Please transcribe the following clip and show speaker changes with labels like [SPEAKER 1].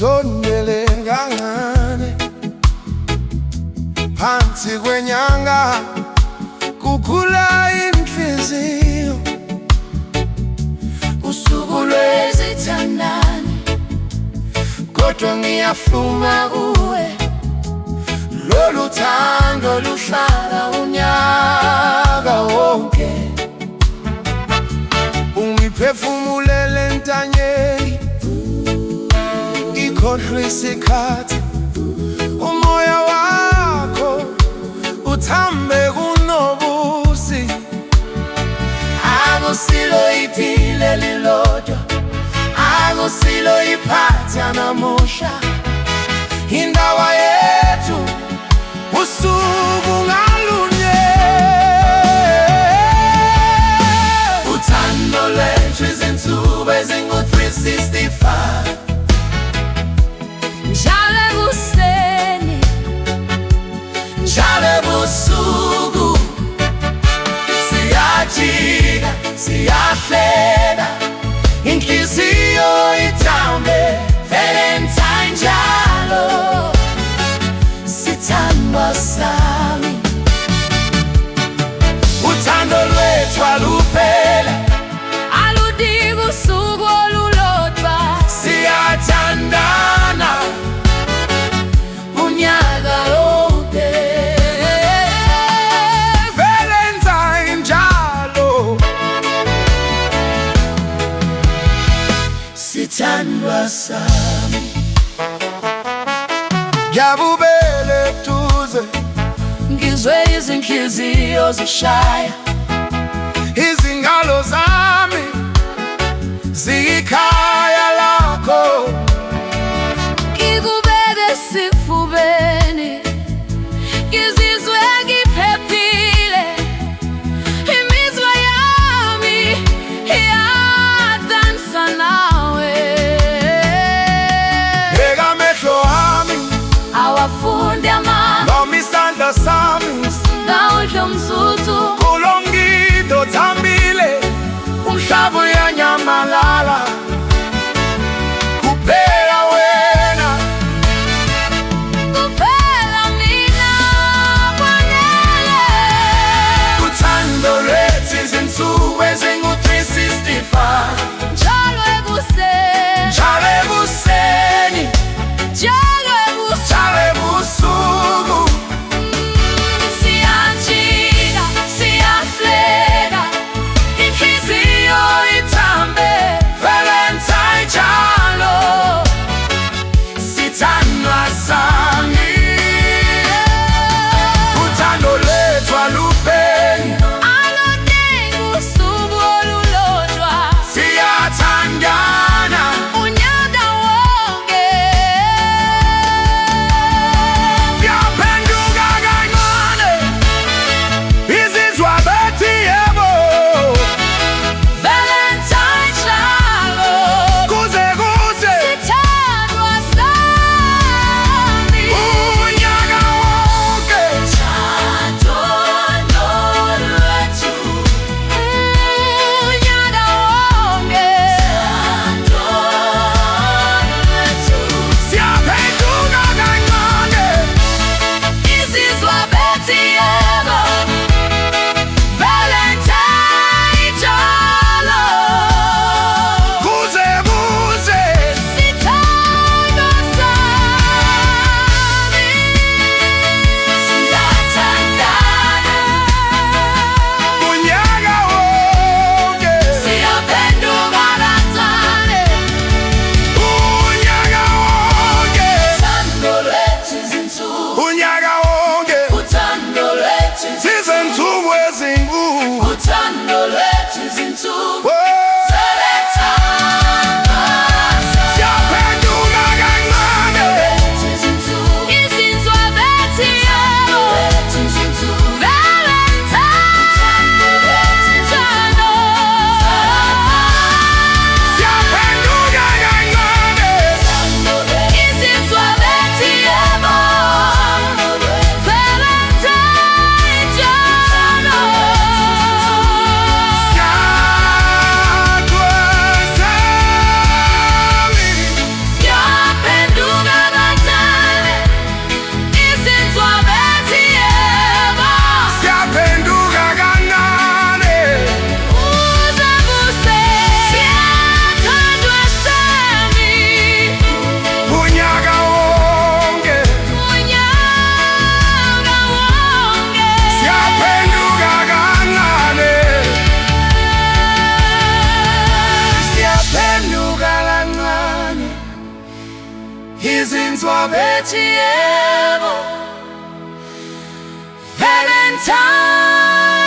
[SPEAKER 1] Ngisondele kancane phansi kwenyanga, kukhula inhliziyo.
[SPEAKER 2] Usuku lwezithandani,
[SPEAKER 1] Kodwa ngiyafuna kuwe, lolu thando luhlala unyaka wonke. Ungiphefumulele ntanyeni, ikhohlwe isikhathi. Umoya wakho uthambe kunobusi.
[SPEAKER 2] akusilo iphile lilodwa, akusilo iphatha namusha.
[SPEAKER 1] Indawo yethu usuku ngalunye.
[SPEAKER 2] Uthando lwethu izinsuku ezingu-365. Njalo ekuseni, njalo ebusuku, siyajika, siyahleka, inhliziyo ithambe. Valentine njalo, sithandwa sami.
[SPEAKER 1] Uthando lwethu aluphele,
[SPEAKER 2] Aludingi usuku olulodwa,
[SPEAKER 1] siyathandana
[SPEAKER 2] unyaka wonke.
[SPEAKER 1] Valentine njalo,
[SPEAKER 2] Sithandwa sami.
[SPEAKER 1] ngiyabubele duze,
[SPEAKER 2] Ngizwe izinhliziyo zishaya,
[SPEAKER 1] izingalo zami ziyikhaya lakho.
[SPEAKER 2] ngikubeke sifubeni, ngizizwe ngiphephile. Imizwa yami iyadansa nawe.
[SPEAKER 1] Bheka amehlo ami
[SPEAKER 2] Awafundi amanga,
[SPEAKER 1] noma isandla sami
[SPEAKER 2] ngawudla umsuthu.
[SPEAKER 1] kulongido thambile. Umhlaba uyanyamalala, Sua
[SPEAKER 2] Betiemo Valentine